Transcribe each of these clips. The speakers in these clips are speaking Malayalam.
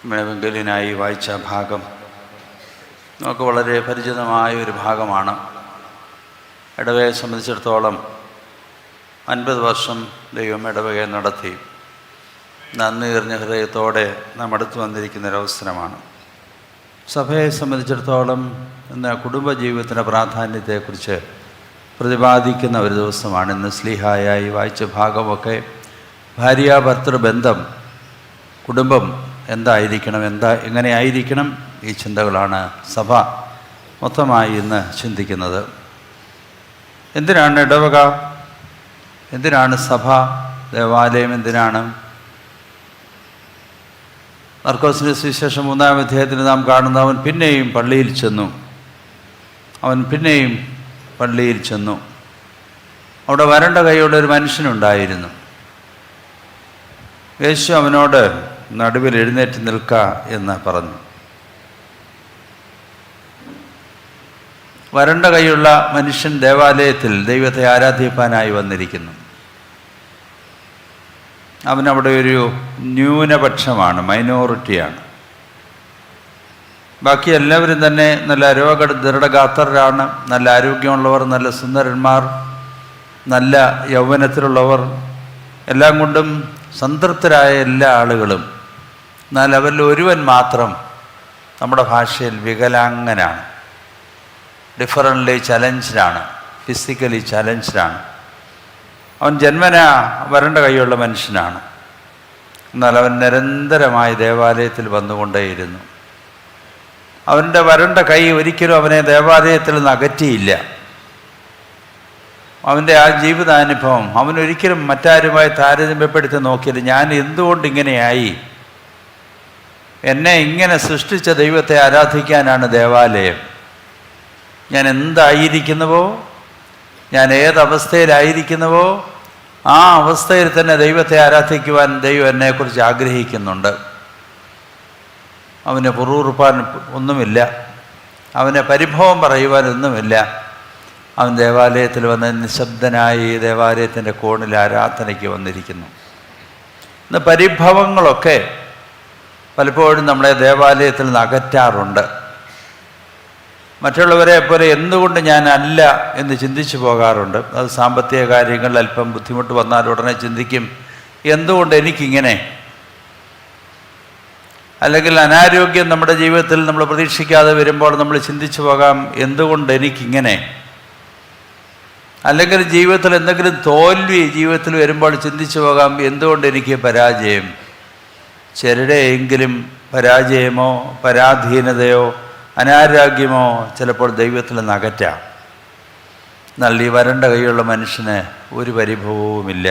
വെങ്കലിനായി വായിച്ച ഭാഗം നമുക്ക് വളരെ പരിചിതമായ ഒരു ഭാഗമാണ്. ഇടവകയെ സംബന്ധിച്ചിടത്തോളം 50 വർഷം ദൈവം ഇടവകയെ നടത്തി നന്ദി നിറഞ്ഞ ഹൃദയത്തോടെ നാം അടുത്ത് വന്നിരിക്കുന്നൊരവസരമാണ്. സഭയെ സംബന്ധിച്ചിടത്തോളം ഇന്ന് കുടുംബജീവിതത്തിൻ്റെ പ്രാധാന്യത്തെക്കുറിച്ച് പ്രതിപാദിക്കുന്ന ഒരു ദിവസമാണ്. ഇന്ന് സ്ലീഹായായി വായിച്ച ഭാഗമൊക്കെ ഭാര്യാഭർത്തൃ ബന്ധം, കുടുംബം എന്തായിരിക്കണം, എങ്ങനെയായിരിക്കണം, ഈ ചിന്തകളാണ് സഭ മൊത്തമായി ഇന്ന് ചിന്തിക്കുന്നത്. എന്തിനാണ് ഇടവക, എന്തിനാണ് സഭ, ദേവാലയം എന്തിനാണ്? മർക്കോസിൻ്റെ സുവിശേഷം 3-ാം അധ്യായത്തിൽ നാം കാണുന്ന അവൻ പിന്നെയും പള്ളിയിൽ ചെന്നു. അവിടെ വരണ്ട കൈയുള്ള ഒരു മനുഷ്യനുണ്ടായിരുന്നു. യേശു അവനോട് നടുവിൽ എഴുന്നേറ്റ് നിൽക്ക എന്ന് പറഞ്ഞു. വരണ്ട കൈയുള്ള മനുഷ്യൻ ദേവാലയത്തിൽ ദൈവത്തെ ആരാധിപ്പാനായി വന്നിരിക്കുന്നു. അവനവിടെ ഒരു ന്യൂനപക്ഷമാണ്, മൈനോറിറ്റിയാണ്. ബാക്കി എല്ലാവരും തന്നെ നല്ല ദൃഢഗാത്രരാണ്, നല്ല ആരോഗ്യമുള്ളവർ, നല്ല സുന്ദരന്മാർ, നല്ല യൗവനത്തിലുള്ളവർ, എല്ലാം കൊണ്ടും സംതൃപ്തരായ എല്ലാ ആളുകളും. എന്നാൽ അവരിൽ ഒരുവൻ മാത്രം നമ്മുടെ ഭാഷയിൽ വികലാംഗനാണ്, ഡിഫറൻ്റ്ലി ചലഞ്ച്ഡാണ്, ഫിസിക്കലി ചലഞ്ച്ഡാണ്. അവൻ ജന്മനാ വരണ്ട കൈയുള്ള മനുഷ്യനാണ്. എന്നാൽ അവൻ നിരന്തരമായി ദേവാലയത്തിൽ വന്നുകൊണ്ടേയിരുന്നു. അവൻ്റെ വരണ്ട കൈ ഒരിക്കലും അവനെ ദേവാലയത്തിൽ നിന്ന് അകറ്റിയില്ല. അവൻ്റെ ആ ജീവിതാനുഭവം അവനൊരിക്കലും മറ്റാരുമായി താരതമ്യപ്പെടുത്തി നോക്കിയില്ല. ഞാൻ എന്തുകൊണ്ടിങ്ങനെയായി? എന്നെ ഇങ്ങനെ സൃഷ്ടിച്ച ദൈവത്തെ ആരാധിക്കാനാണ് ദേവാലയം. ഞാൻ എന്തായിരിക്കുന്നുവോ, ഞാൻ ഏതവസ്ഥയിലായിരിക്കുന്നുവോ ആ അവസ്ഥയിൽ തന്നെ ദൈവത്തെ ആരാധിക്കുവാൻ ദൈവം എന്നെക്കുറിച്ച് ആഗ്രഹിക്കുന്നുണ്ട്. അവന് പുറൂറുപ്പാൻ ഒന്നുമില്ല, അവന് പരിഭവം പറയുവാനൊന്നുമില്ല. അവൻ ദേവാലയത്തിൽ വന്ന് നിശബ്ദനായി ദേവാലയത്തിൻ്റെ കോണിൽ ആരാധനയ്ക്ക് വന്നിരിക്കുന്നു. ഇന്ന് പരിഭവങ്ങളൊക്കെ പലപ്പോഴും നമ്മളെ ദേവാലയത്തിൽ നിന്ന് അകറ്റാറുണ്ട്. മറ്റുള്ളവരെ പോലെ എന്തുകൊണ്ട് ഞാൻ അല്ല എന്ന് ചിന്തിച്ചു പോകാറുണ്ട്. അത് സാമ്പത്തിക കാര്യങ്ങളിൽ അല്പം ബുദ്ധിമുട്ട് വന്നാൽ ഉടനെ ചിന്തിക്കും, എന്തുകൊണ്ട് എനിക്കിങ്ങനെ? അല്ലെങ്കിൽ അനാരോഗ്യം നമ്മുടെ ജീവിതത്തിൽ നമ്മൾ പ്രതീക്ഷിക്കാതെ വരുമ്പോൾ നമ്മൾ ചിന്തിച്ചു പോകാം, എന്തുകൊണ്ട് എനിക്കിങ്ങനെ? അല്ലെങ്കിൽ ജീവിതത്തിൽ എന്തെങ്കിലും തോൽവി ജീവിതത്തിൽ വരുമ്പോൾ ചിന്തിച്ചു പോകാം, എന്തുകൊണ്ട് എനിക്ക് പരാജയം? ചിലരെയെങ്കിലും പരാജയമോ പരാധീനതയോ അനാരോഗ്യമോ ചിലപ്പോൾ ദൈവത്തിൽ നിന്ന് അകറ്റാം. എന്നാൽ ഈ വരണ്ട കൈയുള്ള മനുഷ്യന് ഒരു പരിഭവവുമില്ല.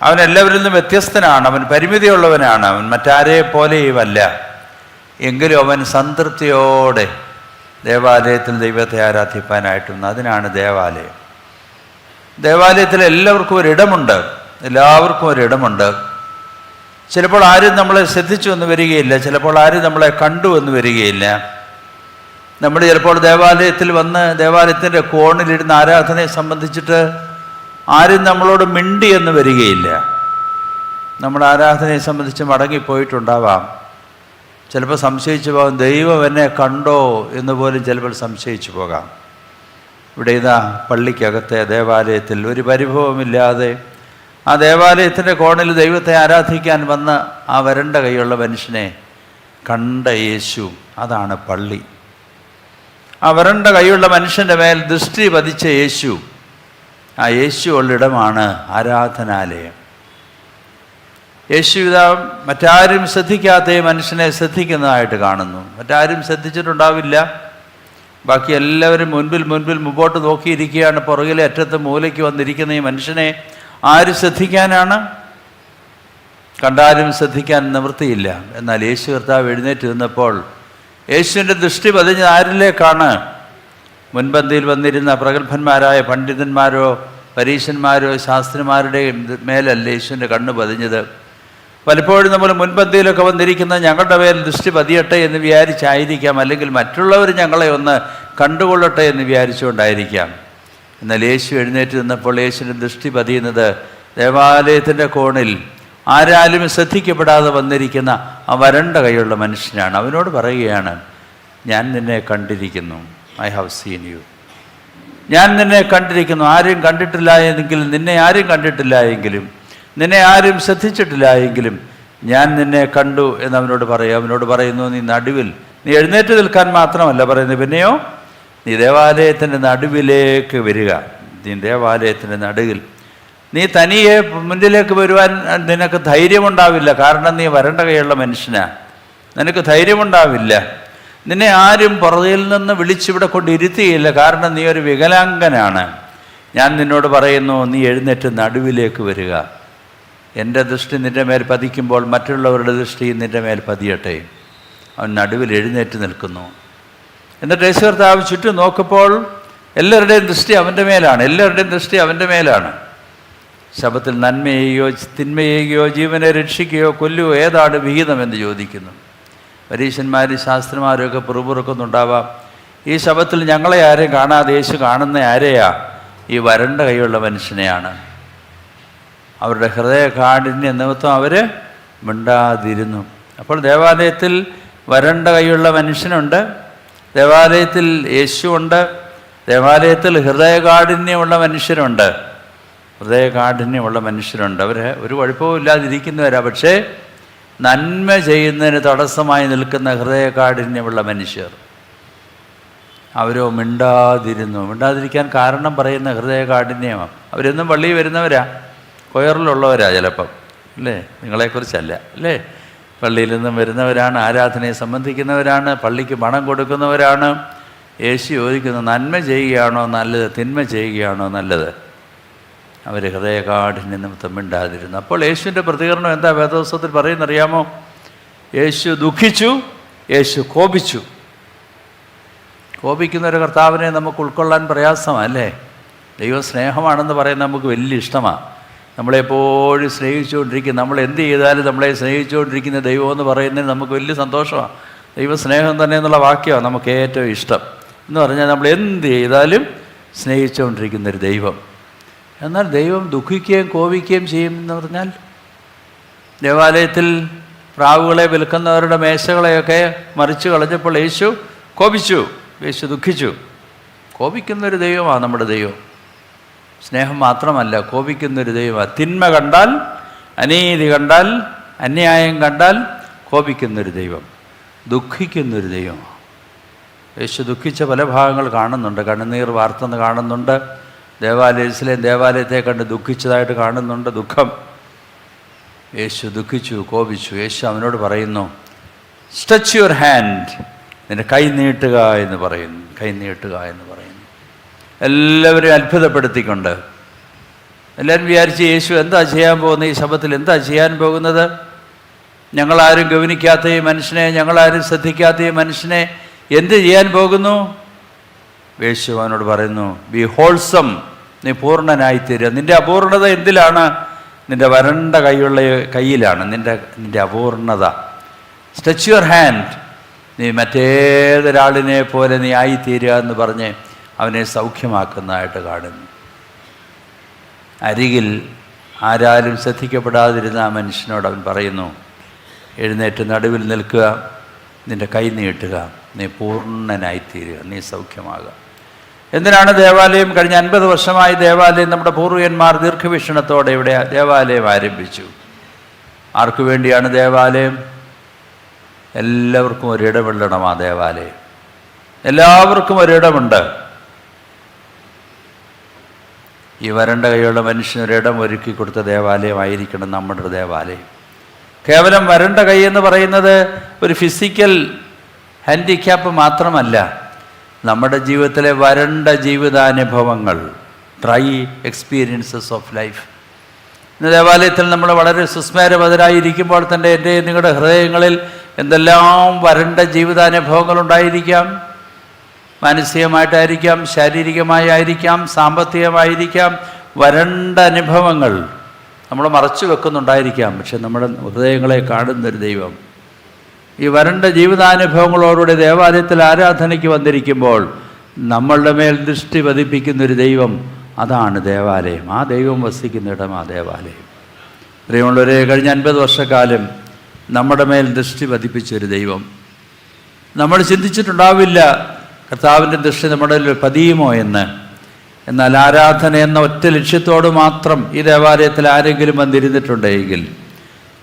അവൻ എല്ലാവരിൽ നിന്നും വ്യത്യസ്തനാണ്, അവൻ പരിമിതിയുള്ളവനാണ്, അവൻ മറ്റാരെ പോലെയുമല്ല. എങ്കിലും അവൻ സംതൃപ്തിയോടെ ദേവാലയത്തിൽ ദൈവത്തെ ആരാധിപ്പാനായിട്ടും. അതിനാണ് ദേവാലയം. ദേവാലയത്തിൽ എല്ലാവർക്കും ഒരിടമുണ്ട്. ചിലപ്പോൾ ആരും നമ്മളെ ശ്രദ്ധിച്ചു എന്ന് വരികയില്ല, ചിലപ്പോൾ ആരും നമ്മളെ കണ്ടു എന്ന് വരികയില്ല. നമ്മൾ ചിലപ്പോൾ ദേവാലയത്തിൽ വന്ന് ദേവാലയത്തിൻ്റെ കോണിലിരുന്ന് ആരാധനയെ സംബന്ധിച്ചിട്ട് ആരും നമ്മളോട് മിണ്ടി എന്ന് വരികയില്ല. നമ്മൾ ആരാധനയെ സംബന്ധിച്ച് മടങ്ങിപ്പോയിട്ടുണ്ടാവാം. ചിലപ്പോൾ സംശയിച്ചു പോകാം, ദൈവം എന്നെ കണ്ടോ എന്ന് പോലും ചിലപ്പോൾ സംശയിച്ചു പോകാം. ഇവിടെ ഇതാ പള്ളിക്കകത്തെ ദേവാലയത്തിൽ ഒരു പരിഭവമില്ലാതെ ആ ദേവാലയത്തിൻ്റെ കോണിൽ ദൈവത്തെ ആരാധിക്കാൻ വന്ന ആ വരണ്ട കൈയുള്ള മനുഷ്യനെ കണ്ട യേശു, അതാണ് പള്ളി. ആ വരണ്ട കൈയുള്ള മനുഷ്യൻ്റെ മേൽ ദൃഷ്ടി പതിച്ച യേശു, ആ യേശു ഉള്ളിടമാണ് ആരാധനാലയം. യേശു ഇതാ മറ്റാരും ശ്രദ്ധിക്കാത്ത മനുഷ്യനെ ശ്രദ്ധിക്കുന്നതായിട്ട് കാണുന്നു. മറ്റാരും ശ്രദ്ധിച്ചിട്ടുണ്ടാവില്ല. ബാക്കി എല്ലാവരും മുമ്പോട്ട് നോക്കിയിരിക്കുകയാണ്. പുറകിലെ അറ്റത്ത് മൂലയ്ക്ക് വന്നിരിക്കുന്ന ഈ മനുഷ്യനെ ആര് ശ്രദ്ധിക്കാനാണ്? കണ്ടാലും ശ്രദ്ധിക്കാൻ നിവൃത്തിയില്ല. എന്നാൽ യേശു കർത്താവ് എഴുന്നേറ്റ് നിന്നപ്പോൾ യേശുവിൻ്റെ ദൃഷ്ടി പതിഞ്ഞത് ആരിലേക്കാണ്? മുൻപന്തിയിൽ വന്നിരുന്ന പ്രഗത്ഭന്മാരായ പണ്ഡിതന്മാരോ പരീശന്മാരോ ശാസ്ത്രിമാരുടെയും മേലല്ല യേശുവിൻ്റെ കണ്ണ് പതിഞ്ഞത്. പലപ്പോഴും നമ്മൾ മുൻപന്തിയിലൊക്കെ വന്നിരിക്കുന്ന ഞങ്ങളുടെ മേൽ ദൃഷ്ടി പതിയട്ടെ എന്ന് വിചാരിച്ചായിരിക്കാം, അല്ലെങ്കിൽ മറ്റുള്ളവർ ഞങ്ങളെ ഒന്ന് കണ്ടുകൊള്ളട്ടെ എന്ന് വിചാരിച്ചുകൊണ്ടായിരിക്കാം. എന്നാൽ യേശു എഴുന്നേറ്റ് നിന്നപ്പോൾ യേശുവിൻ്റെ ദൃഷ്ടി പതിയുന്നത് ദേവാലയത്തിൻ്റെ കോണിൽ ആരാലും ശ്രദ്ധിക്കപ്പെടാതെ വന്നിരിക്കുന്ന ആ ആ വരണ്ട കൈയുള്ള മനുഷ്യനാണ്. അവനോട് പറയുകയാണ്, ഞാൻ നിന്നെ കണ്ടിരിക്കുന്നു, ഐ ഹാവ് സീൻ യു. ഞാൻ നിന്നെ കണ്ടിരിക്കുന്നു. ആരും കണ്ടിട്ടില്ല എങ്കിലും, നിന്നെ ആരും കണ്ടിട്ടില്ല എങ്കിലും, നിന്നെ ആരും ശ്രദ്ധിച്ചിട്ടില്ല എങ്കിലും ഞാൻ നിന്നെ കണ്ടു എന്ന് അവനോട് പറയും. അവനോട് പറയുന്നു, നീ നടുവിൽ, നീ എഴുന്നേറ്റ് നിൽക്കാൻ മാത്രമല്ല പറയുന്നത്, പിന്നെയോ നീ ദേവാലയത്തിൻ്റെ നടുവിലേക്ക് വരിക. നീ ദേവാലയത്തിൻ്റെ നടുവിൽ, നീ തനിയെ മുന്നിലേക്ക് വരുവാൻ നിനക്ക് ധൈര്യമുണ്ടാവില്ല. കാരണം നീ വരണ്ട കൈയുള്ള മനുഷ്യനാണ്, നിനക്ക് ധൈര്യമുണ്ടാവില്ല. നിന്നെ ആരും പുറകിൽ നിന്ന് വിളിച്ചിവിടെ കൊണ്ടിരുത്തിയില്ല, കാരണം നീ ഒരു വികലാംഗനാണ്. ഞാൻ നിന്നോട് പറയുന്നു, നീ എഴുന്നേറ്റ് നടുവിലേക്ക് വരിക. എൻ്റെ ദൃഷ്ടി നിൻ്റെ മേൽ പതിക്കുമ്പോൾ മറ്റുള്ളവരുടെ ദൃഷ്ടി നിൻ്റെ മേൽ പതിയട്ടെ. അവൻ നടുവിൽ എഴുന്നേറ്റ് നിൽക്കുന്നു. എന്നിട്ട് യേശു കർത്താവ് ചുറ്റും നോക്കുമ്പോൾ എല്ലാവരുടെയും ദൃഷ്ടി അവൻ്റെ മേലാണ്, എല്ലാവരുടെയും ദൃഷ്ടി അവൻ്റെ മേലാണ്. ശബത്തിൽ നന്മയെയോ തിന്മയെയോ ജീവനെ രക്ഷിക്കുകയോ കൊല്ലുകയോ ഏതാണ് വിഹിതമെന്ന് ചോദിക്കുന്നു. പരീശന്മാരും ശാസ്ത്രിമാരും ഒക്കെ പുറപുറക്കുന്നുണ്ടാവാം. ഈ ശബത്തിൽ ഞങ്ങളെ ആരെയും കാണാതെ യേശു കാണുന്ന ആരെയാ? ഈ വരണ്ട കൈയുള്ള മനുഷ്യനെയാണ്. അവരുടെ ഹൃദയ കാഠിന്യ നിമിത്തം അവർ മിണ്ടാതിരുന്നു. അപ്പോൾ ദേവാലയത്തിൽ വരണ്ട കൈയുള്ള മനുഷ്യനുണ്ട്, ദേവാലയത്തിൽ യേശുവുണ്ട്, ദേവാലയത്തിൽ ഹൃദയകാഠിന്യമുള്ള മനുഷ്യരുണ്ട്. ഹൃദയകാഠിന്യമുള്ള മനുഷ്യരുണ്ട്. അവർ ഒരു കുഴപ്പവും ഇല്ലാതിരിക്കുന്നവരാ, പക്ഷേ നന്മ ചെയ്യുന്നതിന് തടസ്സമായി നിൽക്കുന്ന ഹൃദയകാഠിന്യമുള്ള മനുഷ്യർ, അവരോ മിണ്ടാതിരുന്നു. മിണ്ടാതിരിക്കാൻ കാരണം പറയുന്ന ഹൃദയകാഠിന്യമാണ്. അവരെന്നും പള്ളിയിൽ വരുന്നവരാ, കൊയറിലുള്ളവരാ ചിലപ്പം, അല്ലേ? നിങ്ങളെക്കുറിച്ചല്ല, അല്ലേ? പള്ളിയിൽ നിന്നും വരുന്നവരാണ്, ആരാധനയെ സംബന്ധിക്കുന്നവരാണ്, പള്ളിക്ക് പണം കൊടുക്കുന്നവരാണ്. യേശു ചോദിക്കുന്നു, നന്മ ചെയ്യുകയാണോ നല്ലത്, തിന്മ ചെയ്യുകയാണോ നല്ലത്? അവർ ഹൃദയകാഠിന്യ നിമിത്തം മിണ്ടാതിരുന്നു. അപ്പോൾ യേശുവിൻ്റെ പ്രതികരണം എന്താ വേദപുസ്തകത്തിൽ പറയുന്നറിയാമോ? യേശു ദുഃഖിച്ചു, യേശു കോപിച്ചു. കോപിക്കുന്ന ഒരു കർത്താവിനെ നമുക്ക് ഉൾക്കൊള്ളാൻ പ്രയാസമാണ്, അല്ലേ? ദൈവം സ്നേഹമാണെന്ന് പറയുന്നത് നമുക്ക് വലിയ ഇഷ്ടമാണ്. നമ്മളെപ്പോഴും സ്നേഹിച്ചുകൊണ്ടിരിക്കുന്ന, നമ്മൾ എന്ത് ചെയ്താലും നമ്മളെ സ്നേഹിച്ചുകൊണ്ടിരിക്കുന്ന ദൈവം എന്ന് പറയുന്നതിന് നമുക്ക് വലിയ സന്തോഷമാണ്. ദൈവ സ്നേഹം തന്നെ എന്നുള്ള വാക്യമാണ് നമുക്ക് ഏറ്റവും ഇഷ്ടം. എന്ന് പറഞ്ഞാൽ നമ്മൾ എന്ത് ചെയ്താലും സ്നേഹിച്ചുകൊണ്ടിരിക്കുന്നൊരു ദൈവം. എന്നാൽ ദൈവം ദുഃഖിക്കുകയും കോപിക്കുകയും ചെയ്യുമെന്ന് പറഞ്ഞാൽ, ദേവാലയത്തിൽ പ്രാവുകളെ വിൽക്കുന്നവരുടെ മേശകളെയൊക്കെ മറിച്ച് കളഞ്ഞപ്പോൾ യേശു കോപിച്ചു, യേശു ദുഃഖിച്ചു. കോപിക്കുന്നൊരു ദൈവമാണ് നമ്മുടെ ദൈവം. സ്നേഹം മാത്രമല്ല, കോപിക്കുന്നൊരു ദൈവമാണ്. തിന്മ കണ്ടാൽ, അനീതി കണ്ടാൽ, അന്യായം കണ്ടാൽ കോപിക്കുന്നൊരു ദൈവം, ദുഃഖിക്കുന്നൊരു ദൈവമാണ്. യേശു ദുഃഖിച്ച പല ഭാഗങ്ങൾ കാണുന്നുണ്ട്. കണ്ണുനീർ വാർത്തെന്ന് കാണുന്നുണ്ട്. ദേവാലയത്തെ കണ്ട് ദുഃഖിച്ചതായിട്ട് കാണുന്നുണ്ട്. ദുഃഖം. യേശു ദുഃഖിച്ചു, കോപിച്ചു. യേശു അവനോട് പറയുന്നു, സ്ട്രെച്ച് യുവർ ഹാൻഡ്, നിന്റെ കൈ നീട്ടുക എന്ന് പറയുന്നു. കൈ നീട്ടുക എന്ന് പറയുന്നു. എല്ലാവരും അത്ഭുതപ്പെടുത്തിക്കൊണ്ട്, എല്ലാവരും വിചാരിച്ച് യേശു എന്താ ചെയ്യാൻ പോകുന്നത്, ഈ ശബത്തിൽ എന്താ ചെയ്യാൻ പോകുന്നത്? ഞങ്ങളാരും ഗവനിക്കാത്ത ഈ മനുഷ്യനെ, ഞങ്ങളാരും ശ്രദ്ധിക്കാത്ത ഈ മനുഷ്യനെ എന്ത് ചെയ്യാൻ പോകുന്നു? യേശു അവനോട് പറയുന്നു, ബി ഹോൾസം, നീ പൂർണ്ണനായിത്തീരുക. നിൻ്റെ അപൂർണത എന്തിലാണ്? നിൻ്റെ വരണ്ട കൈയിലാണ് നിൻ്റെ അപൂർണത. സ്ട്രെച്ച് യുവർ ഹാൻഡ്, നീ മറ്റേതൊരാളിനെ പോലെ നീ ആയിത്തീരുക എന്ന് പറഞ്ഞ് അവനെ സൗഖ്യമാക്കുന്നതായിട്ട് കാണുന്നു. അരികിൽ ആരാലും ശ്രദ്ധിക്കപ്പെടാതിരുന്ന ആ മനുഷ്യനോട് അവൻ പറയുന്നു, എഴുന്നേറ്റ് നടുവിൽ നിൽക്കുക, നിൻ്റെ കൈ നീട്ടുക, നീ പൂർണ്ണനായിത്തീരുക, നീ സൗഖ്യമാകുക. എന്തിനാണ് ദേവാലയം? കഴിഞ്ഞ 50 വർഷമായി ദേവാലയം, നമ്മുടെ പൂർവികന്മാർ ദീർഘവീക്ഷണത്തോടെ ഇവിടെ ദേവാലയം ആരംഭിച്ചു. ആർക്കു വേണ്ടിയാണ് ദേവാലയം? എല്ലാവർക്കും ഒരിടമുള്ളണം. ആ ദേവാലയം എല്ലാവർക്കും ഒരിടമുണ്ട്. ഈ വരണ്ട കൈയുള്ള മനുഷ്യനൊരിടം ഒരുക്കി കൊടുത്ത ദേവാലയമായിരിക്കണം നമ്മുടെ ദേവാലയം. കേവലം വരണ്ട കൈ എന്ന് പറയുന്നത് ഒരു ഫിസിക്കൽ ഹാൻഡിക്യാപ്പ് മാത്രമല്ല. നമ്മുടെ ജീവിതത്തിലെ വരണ്ട ജീവിതാനുഭവങ്ങൾ, ഡ്രൈ എക്സ്പീരിയൻസസ് ഓഫ് ലൈഫ്. ഇന്ന് ദേവാലയത്തിൽ നമ്മൾ വളരെ സുസ്മേരവതരായിരിക്കുമ്പോൾ തന്നെ എൻ്റെ നിങ്ങളുടെ ഹൃദയങ്ങളിൽ എന്തെല്ലാം വരണ്ട ജീവിതാനുഭവങ്ങളുണ്ടായിരിക്കാം. മാനസികമായിട്ടായിരിക്കാം, ശാരീരികമായിരിക്കാം, സാമ്പത്തികമായിരിക്കാം. വരണ്ട അനുഭവങ്ങൾ നമ്മൾ മറച്ചു വെക്കുന്നുണ്ടായിരിക്കാം. പക്ഷെ നമ്മുടെ ഹൃദയങ്ങളെ കാണുന്നൊരു ദൈവം ഈ വരണ്ട ജീവിതാനുഭവങ്ങളോടുകൂടി ദേവാലയത്തിൽ ആരാധനയ്ക്ക് വന്നിരിക്കുമ്പോൾ നമ്മളുടെ മേൽ ദൃഷ്ടി പതിപ്പിക്കുന്നൊരു ദൈവം, അതാണ് ദേവാലയം. ആ ദൈവം വസിക്കുന്നിടം ആ ദേവാലയം. പ്രിയമുള്ളവരെ, കഴിഞ്ഞ 50 വർഷക്കാലം നമ്മുടെ മേൽ ദൃഷ്ടി പതിപ്പിച്ചൊരു ദൈവം. നമ്മൾ ചിന്തിച്ചിട്ടുണ്ടാവില്ല കർത്താവിൻ്റെ ദൃഷ്ടി നമ്മുടെ പതിയുമോ എന്ന്. എന്നാൽ ആരാധന എന്ന ഒറ്റ ലക്ഷ്യത്തോട് മാത്രം ഈ ദേവാലയത്തിൽ ആരെങ്കിലും വന്നിരുന്നിട്ടുണ്ടെങ്കിൽ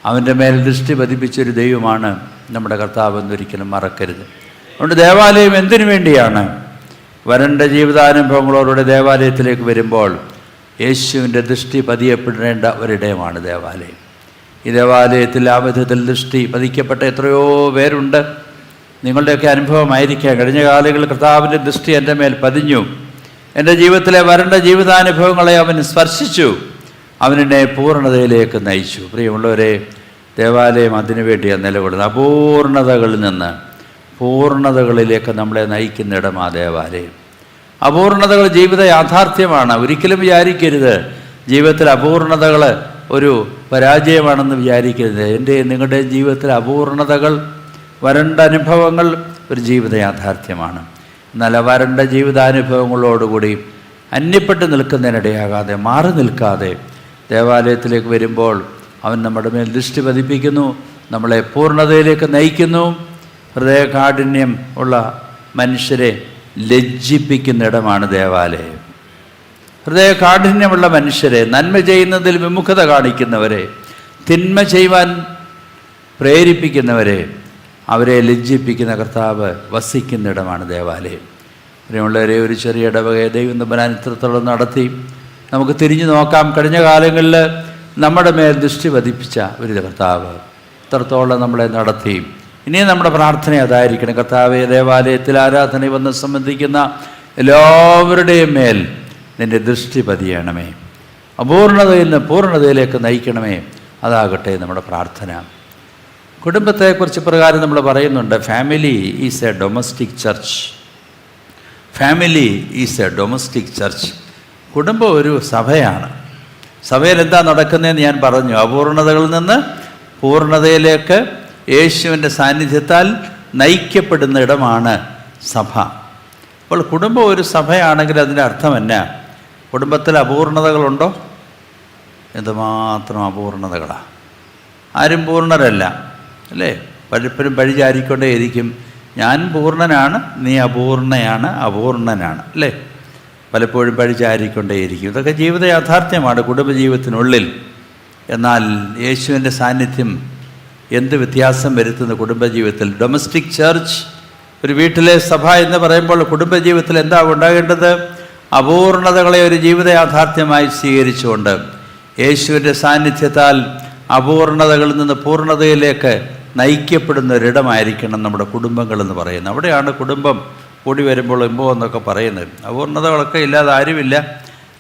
അവൻ്റെ മേൽ ദൃഷ്ടി പതിപ്പിച്ചൊരു ദൈവമാണ് നമ്മുടെ കർത്താവ് എന്നൊരിക്കലും മറക്കരുത്. അതുകൊണ്ട് ദേവാലയം എന്തിനു വേണ്ടിയാണ്? വരണ്ട ജീവിതാനുഭവങ്ങളോടുകൂടെ ദേവാലയത്തിലേക്ക് വരുമ്പോൾ യേശുവിൻ്റെ ദൃഷ്ടി പതിയപ്പെടേണ്ട ഒരിടയമാണ് ദേവാലയം. ഈ ദേവാലയത്തിൽ ആ വിധത്തിൽ ദൃഷ്ടി പതിക്കപ്പെട്ട എത്രയോ പേരുണ്ട്. നിങ്ങളുടെയൊക്കെ അനുഭവമായിരിക്കാം, കഴിഞ്ഞ കാലങ്ങളിൽ കർത്താവിൻ്റെ ദൃഷ്ടി എൻ്റെ മേൽ പതിഞ്ഞു, എൻ്റെ ജീവിതത്തിലെ വരണ്ട ജീവിതാനുഭവങ്ങളെ അവൻ സ്പർശിച്ചു, അവനെന്നെ പൂർണ്ണതയിലേക്ക് നയിച്ചു. പ്രിയമുള്ളവരെ, ദേവാലയം അതിനു വേണ്ടിയാണ് നിലകൊള്ളുന്നത്. അപൂർണതകളിൽ നിന്ന് പൂർണ്ണതകളിലേക്ക് നമ്മളെ നയിക്കുന്നിടം ആ ദേവാലയം. അപൂർണതകൾ ജീവിത യാഥാർത്ഥ്യമാണ്. ഒരിക്കലും വിചാരിക്കരുത് ജീവിതത്തിൽ അപൂർണതകൾ ഒരു പരാജയമാണെന്ന് വിചാരിക്കരുത്. എൻ്റെ നിങ്ങളുടെ ജീവിതത്തിലെ അപൂർണതകൾ, വരണ്ട അനുഭവങ്ങൾ ഒരു ജീവിത യാഥാർത്ഥ്യമാണ്. എന്നാൽ വരണ്ട ജീവിതാനുഭവങ്ങളോടുകൂടി അന്യപ്പെട്ട് നിൽക്കുന്നതിനിടയാകാതെ, മാറി നിൽക്കാതെ ദേവാലയത്തിലേക്ക് വരുമ്പോൾ അവൻ നമ്മുടെ മേൽ ദൃഷ്ടി പതിപ്പിക്കുന്നു, നമ്മളെ പൂർണ്ണതയിലേക്ക് നയിക്കുന്നു. ഹൃദയകാഠിന്യം ഉള്ള മനുഷ്യരെ ലജ്ജിപ്പിക്കുന്നിടമാണ് ദേവാലയം. ഹൃദയകാഠിന്യമുള്ള മനുഷ്യരെ, നന്മ ചെയ്യുന്നതിൽ വിമുഖത കാണിക്കുന്നവരെ, തിന്മ ചെയ്യുവാൻ പ്രേരിപ്പിക്കുന്നവരെ, അവരെ ലജ്ജിപ്പിക്കുന്ന കർത്താവ് വസിക്കുന്നിടമാണ് ദേവാലയം. പ്രിയമുള്ളവരെ, ഒരു ചെറിയ ഇടവകയെ ദൈവം തമ്പുരാൻ ഇത്രത്തോളം നടത്തി. നമുക്ക് തിരിഞ്ഞു നോക്കാം. കഴിഞ്ഞ കാലങ്ങളിൽ നമ്മുടെ മേൽ ദൃഷ്ടി പതിപ്പിച്ച ഒരു കർത്താവ് ഇത്രത്തോളം നമ്മളെ നടത്തി. ഇനിയും നമ്മുടെ പ്രാർത്ഥന അതായിരിക്കണം. കർത്താവേ, ദേവാലയത്തിൽ ആരാധന വന്ന് സംബന്ധിക്കുന്ന എല്ലാവരുടെയും മേൽ നിൻ്റെ ദൃഷ്ടി പതിയണമേ, അപൂർണതയിൽ നിന്ന് പൂർണ്ണതയിലേക്ക് നയിക്കണമേ. അതാകട്ടെ നമ്മുടെ പ്രാർത്ഥന. കുടുംബത്തെക്കുറിച്ച് പ്രകാരം നമ്മൾ പറയുന്നുണ്ട്, family is a domestic church. Family is a domestic church. കുടുംബം ഒരു സഭയാണ്. സഭയിൽ എന്താ നടക്കുന്നതെന്ന് ഞാൻ പറഞ്ഞു. അപൂർണതകളിൽ നിന്ന് പൂർണ്ണതയിലേക്ക് യേശുവിൻ്റെ സാന്നിധ്യത്താൽ നയിക്കപ്പെടുന്ന ഇടമാണ് സഭ. അപ്പോൾ കുടുംബം ഒരു സഭയാണെങ്കിൽ അതിൻ്റെ അർത്ഥം എന്നാ? കുടുംബത്തിൽ അപൂർണതകളുണ്ടോ? എന്തുമാത്രം അപൂർണതകളാണ്. ആരും പൂർണ്ണരല്ല, അല്ലേ? പലപ്പോഴും പഴിചാരിക്കൊണ്ടേയിരിക്കും, ഞാൻ പൂർണ്ണനാണ്, നീ അപൂർണയാണ്, അപൂർണനാണ്, അല്ലേ? പലപ്പോഴും പഴിചാരിക്കൊണ്ടേയിരിക്കും. ഇതൊക്കെ ജീവിത യാഥാർത്ഥ്യമാണ് കുടുംബജീവിതത്തിനുള്ളിൽ. എന്നാൽ യേശുവിൻ്റെ സാന്നിധ്യം എന്ത് വ്യത്യാസം വരുത്തുന്ന കുടുംബജീവിതത്തിൽ? ഡൊമസ്റ്റിക് ചർച്ച്, ഒരു വീട്ടിലെ സഭ എന്ന് പറയുമ്പോൾ കുടുംബജീവിതത്തിൽ എന്താ ഉണ്ടാകേണ്ടത്? അപൂർണതകളെ ഒരു ജീവിത യാഥാർത്ഥ്യമായി സ്വീകരിച്ചുകൊണ്ട് യേശുവിൻ്റെ സാന്നിധ്യത്താൽ അപൂർണതകളിൽ നിന്ന് പൂർണ്ണതയിലേക്ക് നയിക്കപ്പെടുന്ന ഒരിടമായിരിക്കണം നമ്മുടെ കുടുംബങ്ങളെന്ന് പറയുന്നത്. അവിടെയാണ് കുടുംബം കൂടി വരുമ്പോൾ ഇമ്പം എന്നൊക്കെ പറയുന്നത്. അപൂർണതകളൊക്കെ ഇല്ലാതെ ആരുമില്ല.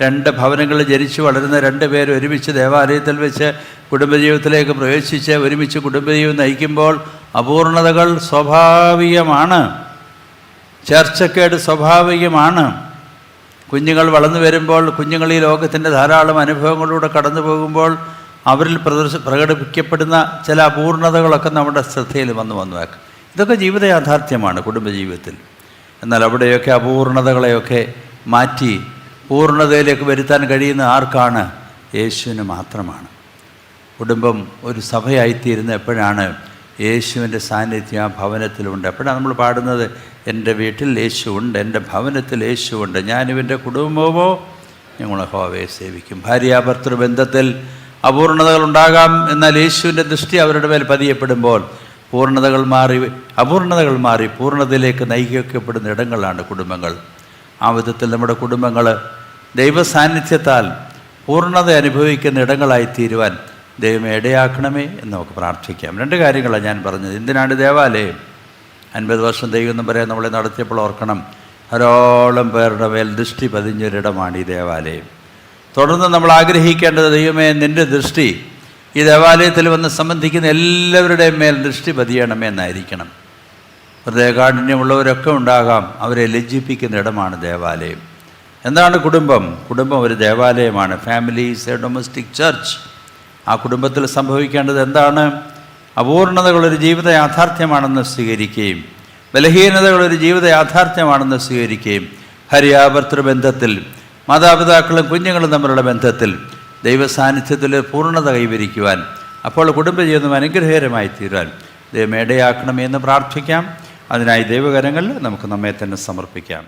രണ്ട് ഭവനങ്ങളിൽ ജനിച്ചു വളരുന്ന രണ്ട് പേര് ഒരുമിച്ച് ദേവാലയത്തിൽ വെച്ച് കുടുംബജീവിതത്തിലേക്ക് പ്രവേശിച്ച് ഒരുമിച്ച് കുടുംബജീവിതം നയിക്കുമ്പോൾ അപൂർണതകൾ സ്വാഭാവികമാണ്. ചർച്ചക്കേട് സ്വാഭാവികമാണ്. കുഞ്ഞുങ്ങൾ വളർന്നു വരുമ്പോൾ, കുഞ്ഞുങ്ങൾ ഈ ലോകത്തിൻ്റെ ധാരാളം അനുഭവങ്ങളിലൂടെ കടന്നു പോകുമ്പോൾ അവരിൽ പ്രകടിപ്പിക്കപ്പെടുന്ന ചില അപൂർണതകളൊക്കെ നമ്മുടെ ശ്രദ്ധയിൽ വന്നേക്കും. ഇതൊക്കെ ജീവിത യാഥാർത്ഥ്യമാണ് കുടുംബജീവിതത്തിൽ. എന്നാൽ അവിടെയൊക്കെ അപൂർണതകളെയൊക്കെ മാറ്റി പൂർണ്ണതയിലേക്ക് വരുത്താൻ കഴിയുന്ന ആർക്കാണ്? യേശുവിന് മാത്രമാണ്. കുടുംബം ഒരു സഭയായിത്തീരുന്ന എപ്പോഴാണ്? യേശുവിൻ്റെ സാന്നിധ്യം ആ ഭവനത്തിലുണ്ട്. എപ്പോഴാണ് നമ്മൾ പാടുന്നത്? എൻ്റെ വീട്ടിൽ യേശുവുണ്ട്, എൻ്റെ ഭവനത്തിൽ യേശുവുണ്ട്, ഞാനിവൻ്റെ കുടുംബമോ ഞങ്ങൾ യഹോവയെ സേവിക്കും. ഭാര്യാഭർത്തൃ ബന്ധത്തിൽ അപൂർണതകൾ ഉണ്ടാകാം. എന്നാൽ യേശുവിൻ്റെ ദൃഷ്ടി അവരുടെ മേൽ പതിയപ്പെടുമ്പോൾ അപൂർണതകൾ മാറി പൂർണ്ണതയിലേക്ക് നയിക്കപ്പെടുന്ന ഇടങ്ങളാണ് കുടുംബങ്ങൾ. ആ വിധത്തിൽ നമ്മുടെ കുടുംബങ്ങൾ ദൈവസാന്നിധ്യത്താൽ പൂർണ്ണത അനുഭവിക്കുന്ന ഇടങ്ങളായിത്തീരുവാൻ ദൈവമേ ഇടയാക്കണമേ എന്ന് നമുക്ക് പ്രാർത്ഥിക്കാം. രണ്ട് കാര്യങ്ങളാണ് ഞാൻ പറഞ്ഞത്. എന്തിനാണ് ദേവാലയം? 50 വർഷം ദൈവം എന്ന് പറയാൻ നമ്മളെ നടത്തിയപ്പോൾ ഓർക്കണം, ധാരാളം പേരുടെ മേൽ ദൃഷ്ടി പതിഞ്ഞൊരിടമാണ് ഈ ദേവാലയം. തുടർന്ന് നമ്മൾ ആഗ്രഹിക്കേണ്ടത്, ദൈവമേ നിൻ്റെ ദൃഷ്ടി ഈ ദേവാലയത്തിൽ വന്ന് സംബന്ധിക്കുന്ന എല്ലാവരുടെയും മേൽ ദൃഷ്ടി പതിയണമേ എന്നായിരിക്കണം. ഹൃദയകാഠിന്യമുള്ളവരൊക്കെ ഉണ്ടാകാം, അവരെ ലജ്ജിപ്പിക്കുന്ന ഇടമാണ് ദേവാലയം. എന്താണ് കുടുംബം? കുടുംബം ഒരു ദേവാലയമാണ്. Family is a domestic church. ആ കുടുംബത്തിൽ സംഭവിക്കേണ്ടത് എന്താണ്? അപൂർണതകളൊരു ജീവിത യാഥാർത്ഥ്യമാണെന്ന് സ്വീകരിക്കുകയും ബലഹീനതകളൊരു ജീവിത യാഥാർത്ഥ്യമാണെന്ന് സ്വീകരിക്കുകയും ഭാര്യാഭർത്തൃ ബന്ധത്തിൽ, മാതാപിതാക്കളും കുഞ്ഞുങ്ങളും തമ്മിലുള്ള ബന്ധത്തിൽ ദൈവസാന്നിധ്യത്തിൽ പൂർണ്ണത കൈവരിക്കുവാൻ അപ്പോൾ കുടുംബജീവിതം അനുഗ്രഹകരമായി തീരാൻ ദൈവം ഇടയാക്കണമെന്ന് പ്രാർത്ഥിക്കാം. അതിനായി ദൈവകരങ്ങളിൽ നമുക്ക് നമ്മെ തന്നെ സമർപ്പിക്കാം.